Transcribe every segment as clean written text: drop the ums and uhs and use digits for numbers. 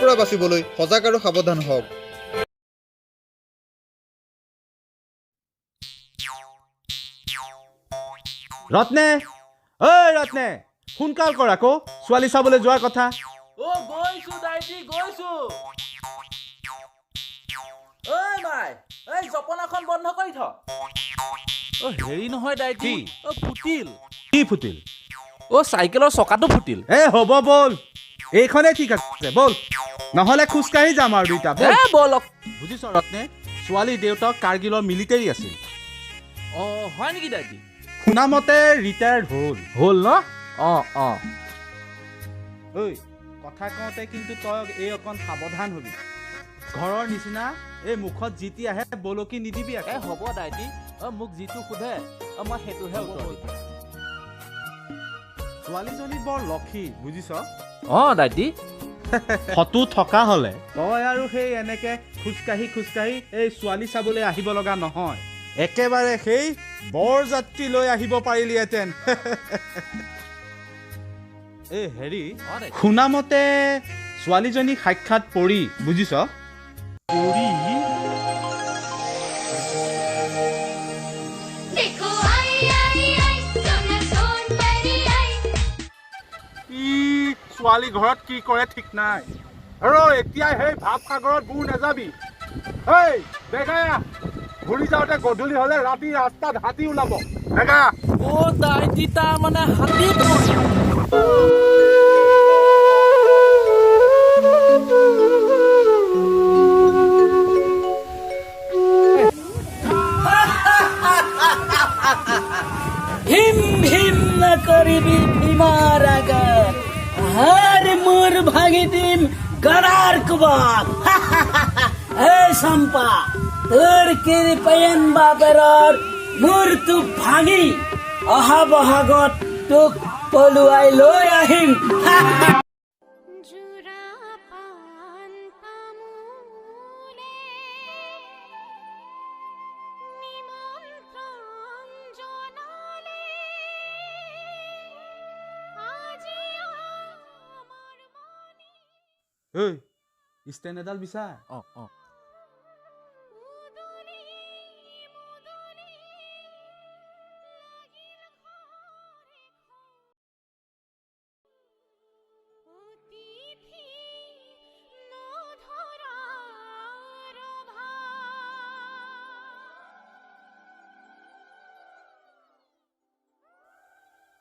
পৰা বাচিবলৈ সজাগ আৰু সাৱধান হওক। ৰত্নে, ঐ ৰত্নে, সোনকাল কৰ আকৌ, ছোৱালী চাবলৈ যোৱাৰ কথা। গৈছো দাইটি, গৈছো। ঐ মাই, এই জপনাখন বন্ধ কৰি থ। হেৰি নহয় দাইটি, ফুটিল। কি ফুটিল? চাইকেলৰ চকাটো ফুটিল। হ'ব বল, এইখনেই ঠিক আছে, বল, নহ'লে খোজকাঢ়ি যাম আৰু দুইটা। বলক। বুজিছ ৰত্নে, ছোৱালী দেউতাক কাৰ্গিলৰ মিলিটেৰী আছিল। হয় নেকি দাইটি? শুনামতে ৰিটায়াৰ্ড হ'ল ন? ঐ, কথা কওঁতে কিন্তু তই এই অকণ সাৱধান হবি। ঘৰৰ নিচিনা এই মুখত যিটি আহে বলকি নিদিবি। হ'ব দাইটি, মোক যিটো সোধে মই সেইটোহে উত্তৰ দিম। ছোৱালীজনী বৰ লক্ষী, বুজিছ? দাইটি। ফটো থকা হ'লে তই আৰু সেই এনেকে খোজকাঢ়ি এই ছোৱালী চাবলৈ আহিব লগা নহয়, একেবাৰে সেই বৰযাত্ৰী লৈ আহিব পাৰিলিহেঁতেন। এই হেৰি, শুনামতে ছোৱালীজনী সাক্ষাৎ পৰী, বুজিছ? পৰী? ছোৱালী ঘৰত কি কৰে ঠিক নাই, আৰু এতিয়া সেই ভাৱ সাগৰত বুৰ নাযাবি। ঘূৰি যাওঁতে গধূলি হলে ৰাতি ৰাস্তাত হাতী ওলাব। দাইটি, তাৰ মানে হাতী? ভীম ভীম নকৰিবি ভীমৰ আগত, হাড় মূৰ ভাঙি দিম গড়াৰ কোবত। চম্পা, তোৰ কৃপেন বাপেৰৰ মূৰটো ভাঙি অহা বহাগত তোক পলুৱাই লৈ আহিম। ষ্টেণ্ড এডাল বিচাৰ।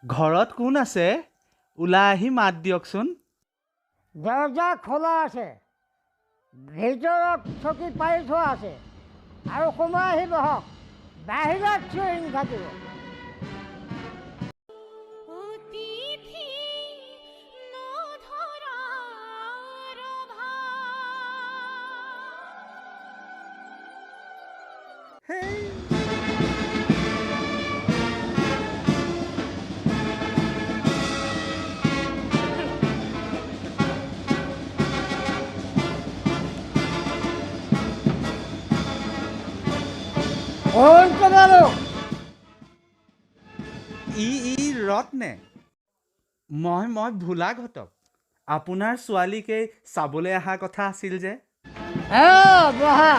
ঘৰত কোন আছে? ওলাই আহি মাত দিয়কচোন। দৰজা খোলা আছে, ভিতৰত চকী পাৰি থোৱা আছে, আৰু সোমাই আহি বহক, বাহিৰত চিঞৰি নাথাকিব। ৰত্নে, মই ভোলা ঘটক, আপোনাৰ ছোৱালীকে চাবলৈ অহা কথা আছিল যে। বহা।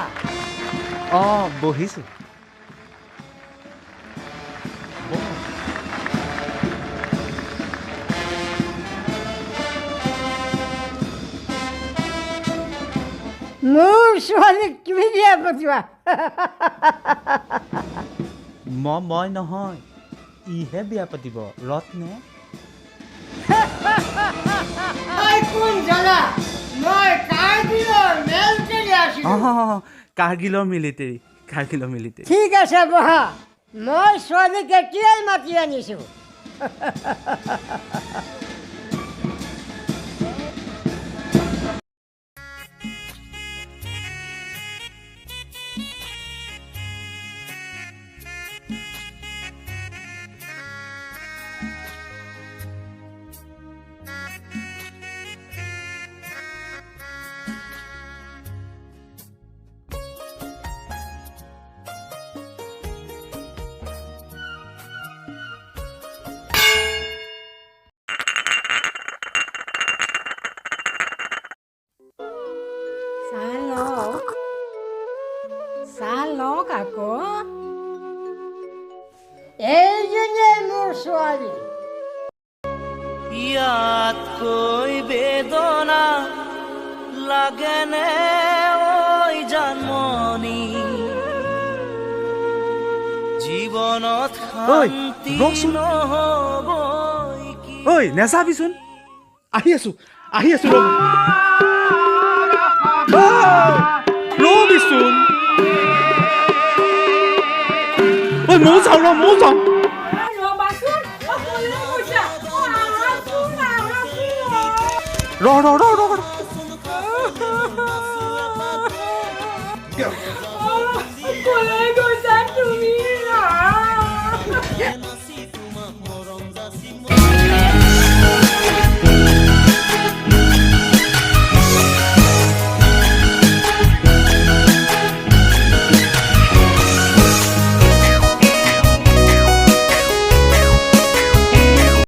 বহিছো। মোৰ ছোৱালীক তুমি বিয়া পাতিবা? মই নহয়, ইহে বিয়া পাতিব ৰত্নে। কাৰ্গিলৰ মিলিটেৰী। ঠিক আছে বহা, মই ছোৱালীক এতিয়াই মাতি আনিছো। ছোৱালী ইয়াতকৈ বেদনা লাগেনে ঐ জানমণি জীৱনত শান্তি ৰচোন। নহ'বই কি ঐ নেযাবিচোন আহি আছো ৰবিচোন ঐ ময়ো যাওঁ ৰ